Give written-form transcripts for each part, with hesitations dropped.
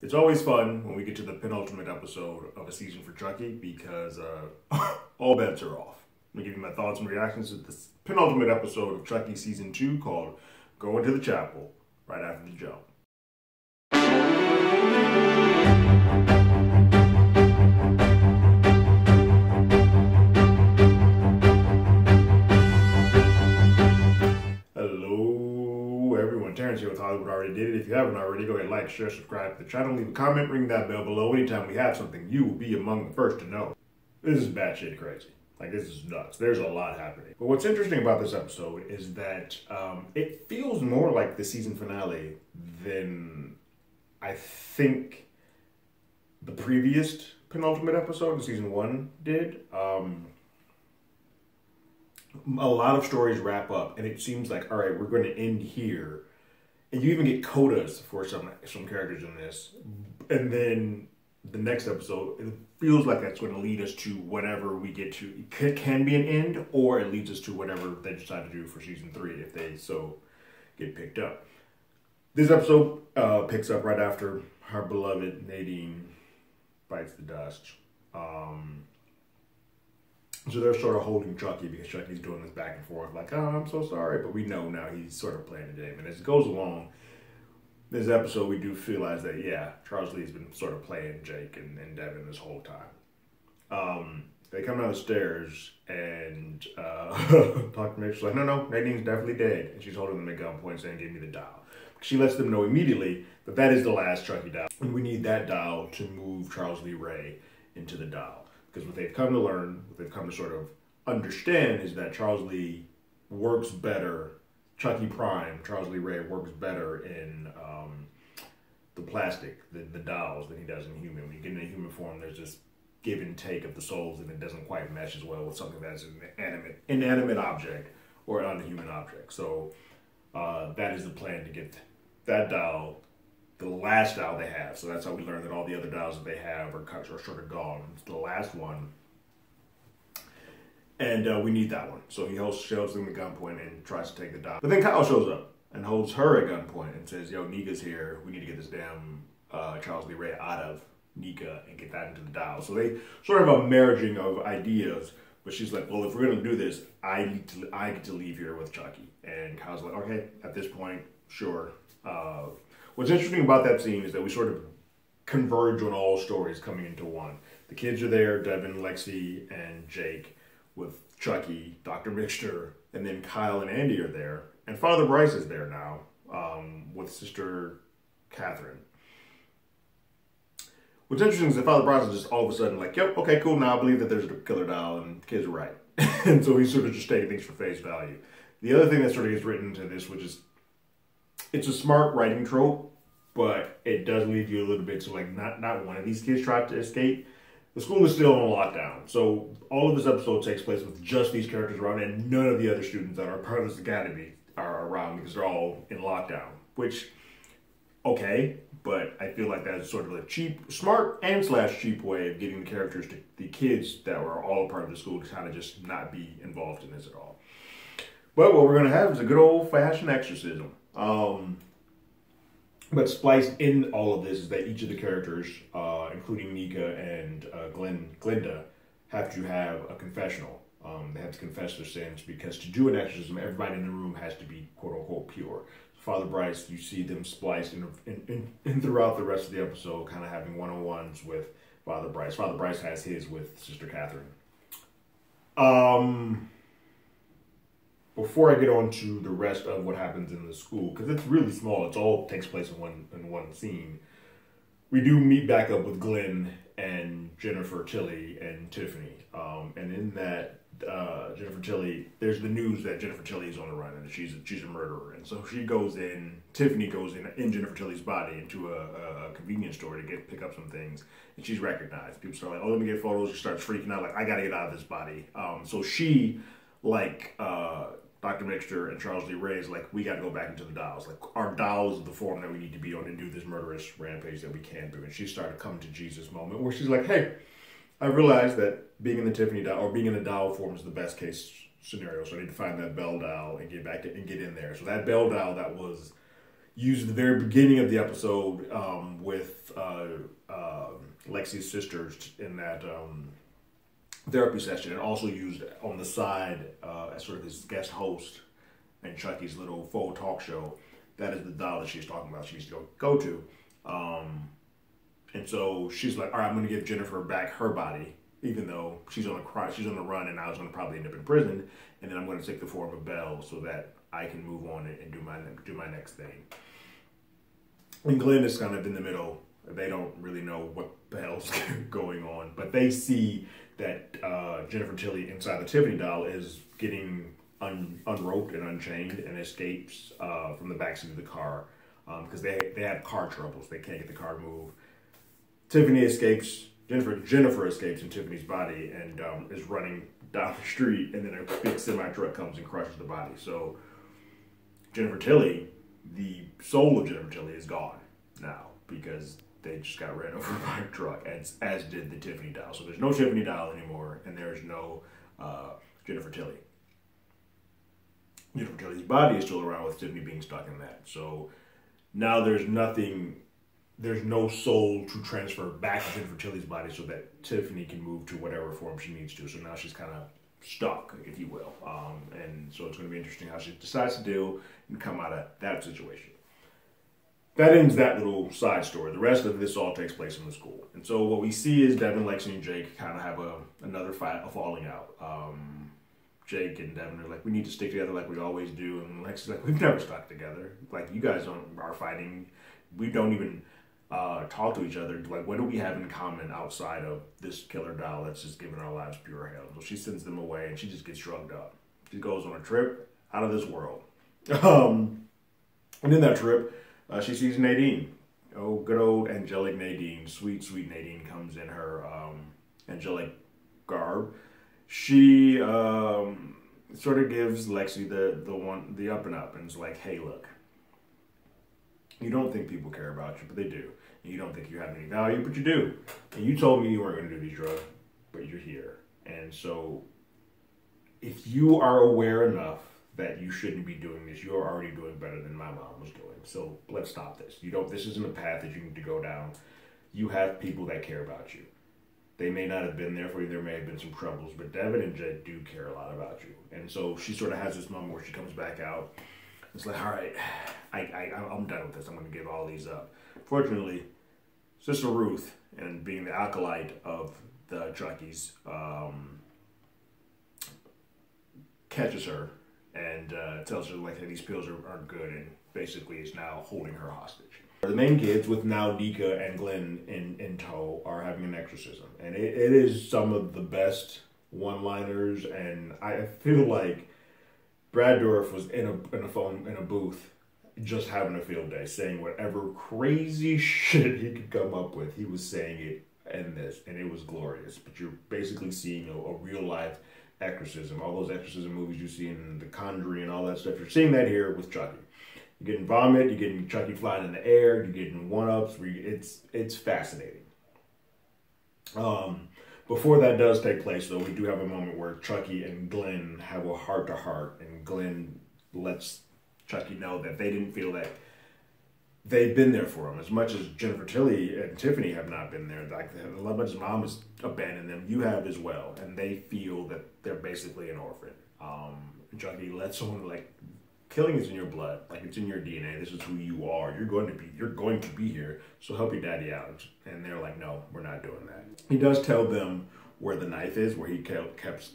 It's always fun when we get to the penultimate episode of a season for Chucky because all bets are off. I'm going to give you my thoughts and reactions to this penultimate episode of Chucky Season 2 called Going to the Chapel right after the jump. Hello everyone, Terrence here with Hollywood Already Did It. If you haven't already, go ahead, like, share, subscribe to the channel, leave a comment, ring that bell below. Anytime we have something, you will be among the first to know. This is batshit crazy. Like, this is nuts. There's a lot happening. But what's interesting about this episode is that it feels more like the season finale than I think the previous penultimate episode of season 1 did. A lot of stories wrap up, and it seems like, all right, we're going to end here. And you even get codas for some characters in this. And then the next episode, it feels like that's going to lead us to whatever we get to. It can be an end, or it leads us to whatever they decide to do for season 3 if they so get picked up. This episode picks up right after our beloved Nadine bites the dust. So they're sort of holding Chucky because Chucky's doing this back and forth like, oh, I'm so sorry. But we know now he's sort of playing a game. And as it goes along, this episode, we do realize that, yeah, Charles Lee's been sort of playing Jake and Devin this whole time. They come down the stairs and Dr. Mitchell's like, no, Nadine's definitely dead. And she's holding them at gunpoint saying, give me the dial. She lets them know immediately that that is the last Chucky dial. And we need that dial to move Charles Lee Ray into the dial. Because what they've come to learn, what they've come to sort of understand is that Charles Lee works better, Chucky Prime, Charles Lee Ray works better in the plastic, the dolls, than he does in human. When you get into human form, there's this give and take of the souls, and it doesn't quite mesh as well with something that's an inanimate object or an unhuman object. So that is the plan to get that doll, the last doll they have. So that's how we learn that all the other dolls that they have are sort of gone. It's the last one. And we need that one. So he shows them at gunpoint and tries to take the doll. But then Kyle shows up and holds her at gunpoint and says, yo, Nika's here. We need to get this damn Charles Lee Ray out of Nika and get that into the doll. So they sort of a marrying of ideas. But she's like, well, if we're going to do this, I get to leave here with Chucky. And Kyle's like, okay, at this point, sure. What's interesting about that scene is that we sort of converge on all stories coming into one. The kids are there, Devin, Lexi, and Jake, with Chucky, Dr. Mixter, and then Kyle and Andy are there. And Father Bryce is there now, with Sister Catherine. What's interesting is that Father Bryce is just all of a sudden like, yep, okay, cool, now I believe that there's a killer doll, and the kids are right. And so he's sort of just taking things for face value. The other thing that sort of gets written into this, which is, it's a smart writing trope, but it does leave you a little bit to like not one of these kids tried to escape. The school is still on lockdown. So all of this episode takes place with just these characters around, and none of the other students that are part of this academy are around because they're all in lockdown. Which, okay, but I feel like that's sort of a smart and / cheap way of getting the characters to the kids that were all a part of the school to kind of just not be involved in this at all. But what we're going to have is a good old-fashioned exorcism. But spliced in all of this is that each of the characters, including Nika and Glinda, have to have a confessional. They have to confess their sins because to do an exorcism, everybody in the room has to be quote-unquote pure. Father Bryce, you see them spliced in throughout the rest of the episode, kind of having one-on-ones with Father Bryce. Father Bryce has his with Sister Catherine. Before I get on to the rest of what happens in the school, because it's really small, it all takes place in one scene, we do meet back up with Glenn and Jennifer Tilly and Tiffany. And in that, Jennifer Tilly, there's the news that Jennifer Tilly is on the run and she's a murderer. And so she goes in, Tiffany goes in Jennifer Tilly's body into a convenience store to pick up some things. And she's recognized. People start like, oh, let me get photos. She starts freaking out like, I gotta get out of this body. So she, like Dr. Mixter and Charles Lee Ray, is like, we got to go back into the dolls. Like, our dolls is the form that we need to be on and do this murderous rampage that we can do. And she started coming to Jesus moment where she's like, hey, I realized that being in the Tiffany doll, or being in the doll form is the best case scenario. So I need to find that Belle doll and get back and get in there. So that Belle doll that was used the very beginning of the episode with Lexi's sisters in that therapy session, and also used on the side as sort of his guest host in Chucky's little faux talk show. That is the doll that she's talking about. She needs to go to. And so she's like, all right, I'm going to give Jennifer back her body, even though she's on the run, and I was going to probably end up in prison. And then I'm going to take the form of Belle so that I can move on and do my next thing. And Glenn is kind of in the middle. They don't really know what the hell's going on, but they see that Jennifer Tilly inside the Tiffany doll is getting unroped and unchained and escapes from the backseat of the car because they have car troubles. They can't get the car to move. Tiffany escapes. Jennifer escapes in Tiffany's body and is running down the street, and then a big semi-truck comes and crushes the body. So Jennifer Tilly, the soul of Jennifer Tilly, is gone now because they just got ran over by a truck, as did the Tiffany doll. So there's no Tiffany doll anymore, and there's no Jennifer Tilly. Jennifer Tilly's body is still around with Tiffany being stuck in that. So now there's no soul to transfer back to Jennifer Tilly's body so that Tiffany can move to whatever form she needs to. So now she's kind of stuck, if you will. And so it's going to be interesting how she decides to deal and come out of that situation. That ends that little side story. The rest of this all takes place in the school. And so what we see is Devin, Lexi, and Jake kind of have another fight, a falling out. Jake and Devin are like, we need to stick together like we always do. And Lexi's like, we've never stuck together. Like, you guys are fighting. We don't even talk to each other. Like, what do we have in common outside of this killer doll that's just giving our lives pure hell? So she sends them away, and she just gets shrugged up. She goes on a trip out of this world. And in that trip, she sees Nadine. Oh, good old angelic Nadine. Sweet, sweet Nadine comes in her angelic garb. She sort of gives Lexi the up and up, and is like, hey, look, you don't think people care about you, but they do. And you don't think you have any value, but you do. And you told me you weren't going to do these drugs, but you're here. And so if you are aware enough that you shouldn't be doing this, you're already doing better than my mom was doing. So let's stop this. This isn't a path that you need to go down. You have people that care about you. They may not have been there for you. There may have been some troubles, but Devin and Jed do care a lot about you. And so she sort of has this moment where she comes back out. It's like, all right, I'm done with this. I'm going to give all these up. Fortunately, Sister Ruth, and being the acolyte of the Chuckies, catches her and tells her like, hey, these pills are good, and basically is now holding her hostage. The main kids, with now Nika and Glenn in tow, are having an exorcism. And it is some of the best one-liners, and I feel like Brad Dourif was in a booth just having a field day, saying whatever crazy shit he could come up with. He was saying it in this, and it was glorious. But you're basically seeing a real-life exorcism. All those exorcism movies you see in The Conjuring and all that stuff, you're seeing that here with Chucky. You're getting vomit, you're getting Chucky flying in the air, you're getting one-ups. It's fascinating. Before that does take place, though, we do have a moment where Chucky and Glenn have a heart-to-heart, and Glenn lets Chucky know that they didn't feel that they've been there for him. As much as Jennifer Tilly and Tiffany have not been there, like as much as mom has abandoned them, you have as well, and they feel that they're basically an orphan. Chucky lets someone, like, killing is in your blood, like it's in your DNA. This is who you are. You're going to be here. So help your daddy out. And they're like, no, we're not doing that. He does tell them where the knife is, where he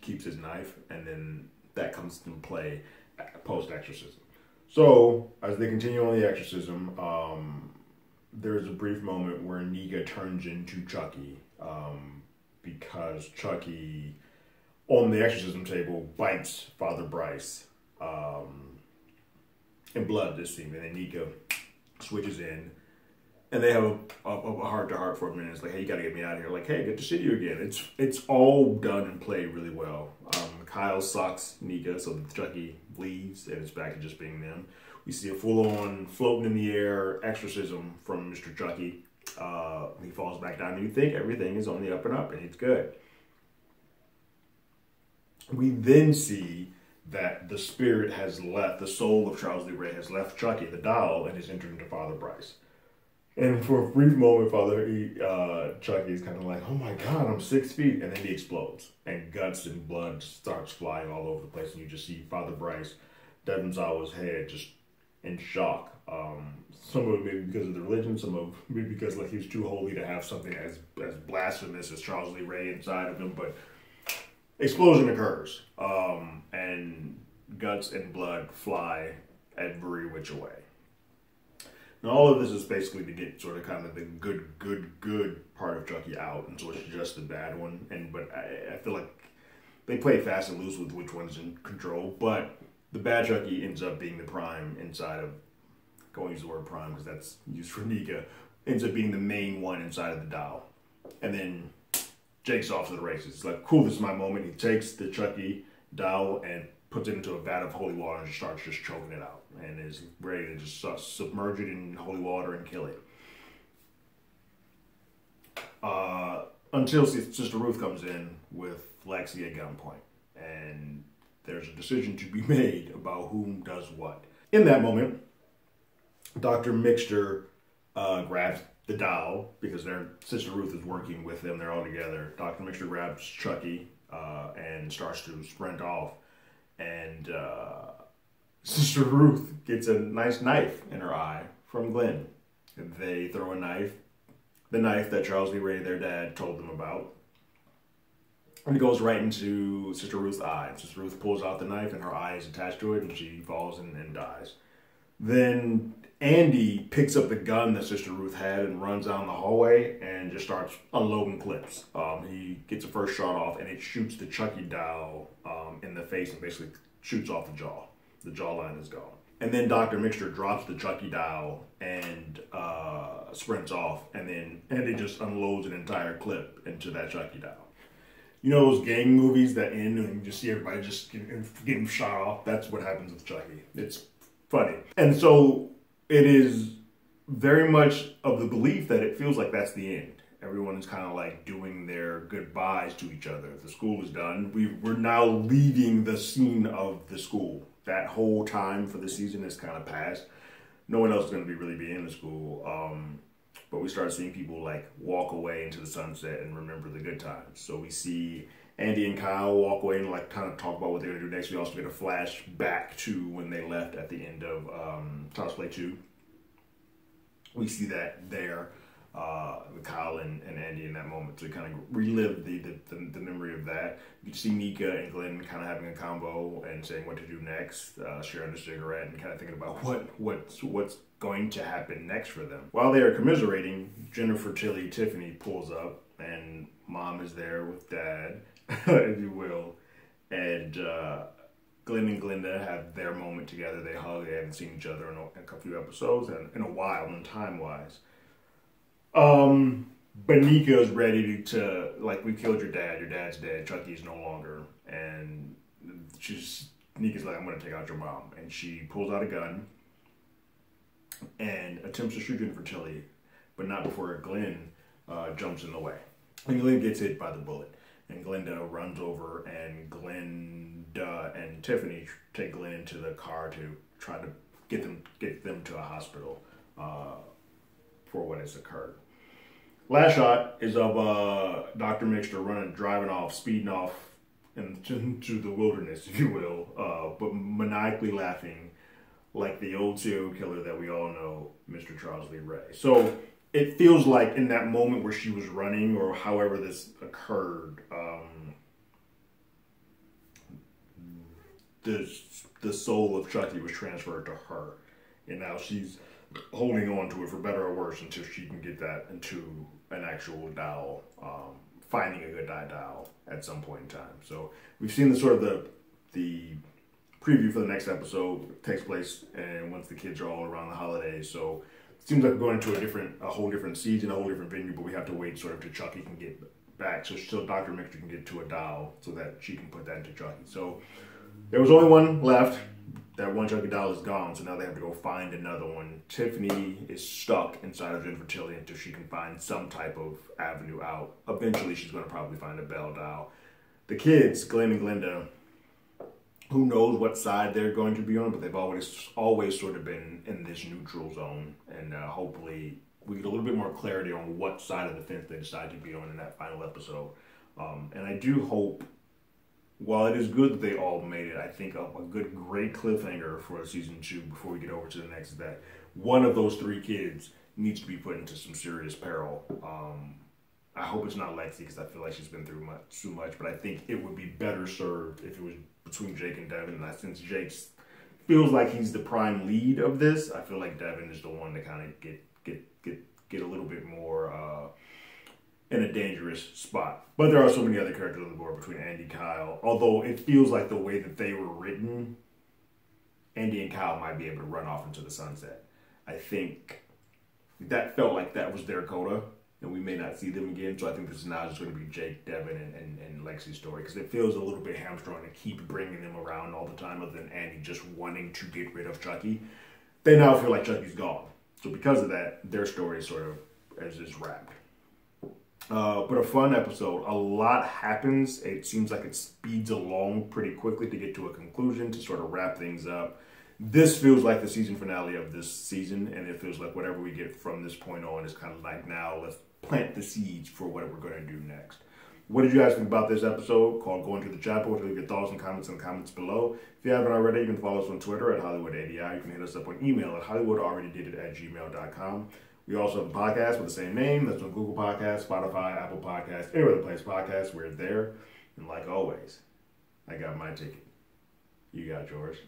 keeps his knife, and then that comes into play post exorcism. So as they continue on the exorcism, there's a brief moment where Nika turns into Chucky because Chucky on the exorcism table bites Father Bryce. And blood this scene, and then Nika switches in, and they have a heart-to-heart for a minute. It's like, hey, you gotta get me out of here. Like, hey, good to see you again. It's all done and played really well. Kyle socks Nika, so Chucky leaves, and it's back to just being them. We see a full-on floating in the air exorcism from Mr. Chucky. He falls back down, and you think everything is on the up and up, and it's good. We then see that the spirit has left, the soul of Charles Lee Ray has left Chucky, the doll, and has entered into Father Bryce. And for a brief moment, Chucky's kind of like, oh my God, I'm 6 feet. And then he explodes. And guts and blood starts flying all over the place. And you just see Father Bryce, Devin Sawa's head, just in shock. Some of it maybe because of the religion, some of it maybe because like he was too holy to have something as blasphemous as Charles Lee Ray inside of him. But explosion occurs. And guts and blood fly every which way. Now, all of this is basically to get sort of kind of the good part of Chucky out, and so it's just the bad one. But I feel like they play fast and loose with which one's in control. But the bad Chucky ends up being the prime inside of. I won't use the word prime because that's used for Nika. Ends up being the main one inside of the doll, and then Jake's off to the races. It's like, cool, this is my moment. He takes the Chucky doll and puts it into a vat of holy water and starts just choking it out, and is ready to just submerge it in holy water and kill it. Until Sister Ruth comes in with Lexi at gunpoint, and there's a decision to be made about whom does what. In that moment, Dr. Mixter grabs the doll because their Sister Ruth is working with them. They're all together. Dr. Mixter grabs Chucky and starts to sprint off. And Sister Ruth gets a nice knife in her eye from Glenn. They throw a knife, the knife that Charles Lee Ray, their dad, told them about. And it goes right into Sister Ruth's eye. Sister Ruth pulls out the knife and her eye is attached to it and she falls and dies. Then Andy picks up the gun that Sister Ruth had and runs down the hallway and just starts unloading clips. He gets the first shot off and it shoots the Chucky doll in the face and basically shoots off the jaw. The jawline is gone. And then Dr. Mixter drops the Chucky doll and sprints off, and then Andy just unloads an entire clip into that Chucky doll. You know those gang movies that end and you just see everybody just getting shot off? That's what happens with Chucky. It's funny. And so it is very much of the belief that it feels like that's the end. Everyone is kind of like doing their goodbyes to each other. The school is done. We're now leaving the scene of the school. That whole time for the season is kind of past. No one else is going to really be in the school. But we start seeing people like walk away into the sunset and remember the good times. So we see Andy and Kyle walk away and like kind of talk about what they're going to do next. We also get a flash back to when they left at the end of Child's Play 2. We see that there. With Kyle and Andy in that moment to kind of relive the memory of that. You can see Nika and Glenn kind of having a combo and saying what to do next, sharing a cigarette and kind of thinking about what's going to happen next for them. While they are commiserating, Jennifer, Tilly, Tiffany pulls up and Mom is there with Dad, if you will, and Glenn and Glenda have their moment together. They hug. They haven't seen each other in a few episodes and in a while, in time-wise. But Nika is ready to, like, we killed your dad's dead, Chucky's no longer, and Nika's like, I'm going to take out your mom, and she pulls out a gun, and attempts to shoot Jennifer Tilly, but not before Glenn, jumps in the way, and Glenn gets hit by the bullet, and Glenda runs over, and Glenda and Tiffany take Glenn into the car to try to get them to a hospital, for what has occurred. Last shot is of Dr. Mixter driving off, speeding off into the wilderness, if you will, but maniacally laughing like the old serial killer that we all know, Mr. Charles Lee Ray. So it feels like in that moment where she was running, or however this occurred, the soul of Chucky was transferred to her, and now she's holding on to it for better or worse until she can get that into an actual doll, finding a good doll at some point in time. So we've seen the sort of the preview for the next episode. It takes place and once the kids are all around the holidays. So it seems like we're going into a whole different season, a whole different venue, but we have to wait sort of till Chucky can get back, so Dr. Mixter can get to a doll so that she can put that into Chucky. So there was only one left. That one Chucky doll is gone, so now they have to go find another one. Tiffany is stuck inside of Jennifer Tilly until she can find some type of avenue out. Eventually, she's going to probably find a Belle doll. The kids, Glenn and Glenda, who knows what side they're going to be on, but they've always sort of been in this neutral zone, and hopefully we get a little bit more clarity on what side of the fence they decide to be on in that final episode. And I do hope, while it is good that they all made it, I think a great cliffhanger for season 2 before we get over to the next is that one of those 3 kids needs to be put into some serious peril. I hope it's not Lexi, because I feel like she's been through too much, but I think it would be better served if it was between Jake and Devin. And since Jake feels like he's the prime lead of this, I feel like Devin is the one to kind of get a little bit more in a dangerous spot. But there are so many other characters on the board between Andy and Kyle. Although it feels like the way that they were written, Andy and Kyle might be able to run off into the sunset. I think that felt like that was their coda, and we may not see them again. So I think this is now just going to be Jake, Devin, and Lexi's story, because it feels a little bit hamstrung to keep bringing them around all the time, other than Andy just wanting to get rid of Chucky. They now feel like Chucky's gone. So because of that, their story is sort of is wrapped. But a fun episode. A lot happens. It seems like it speeds along pretty quickly to get to a conclusion, to sort of wrap things up. This feels like the season finale of this season, and it feels like whatever we get from this point on is kind of like, now let's plant the seeds for what we're going to do next. What did you guys think about this episode called Going to the Chapel? Leave your thoughts and comments in the comments below. If you haven't already, you can follow us on Twitter at HollywoodADI. You can hit us up on email at HollywoodAlreadyDidIt@gmail.com. We also have a podcast with the same name. That's on Google Podcasts, Spotify, Apple Podcasts, any other place podcasts. We're there. And like always, I got my ticket. You got yours.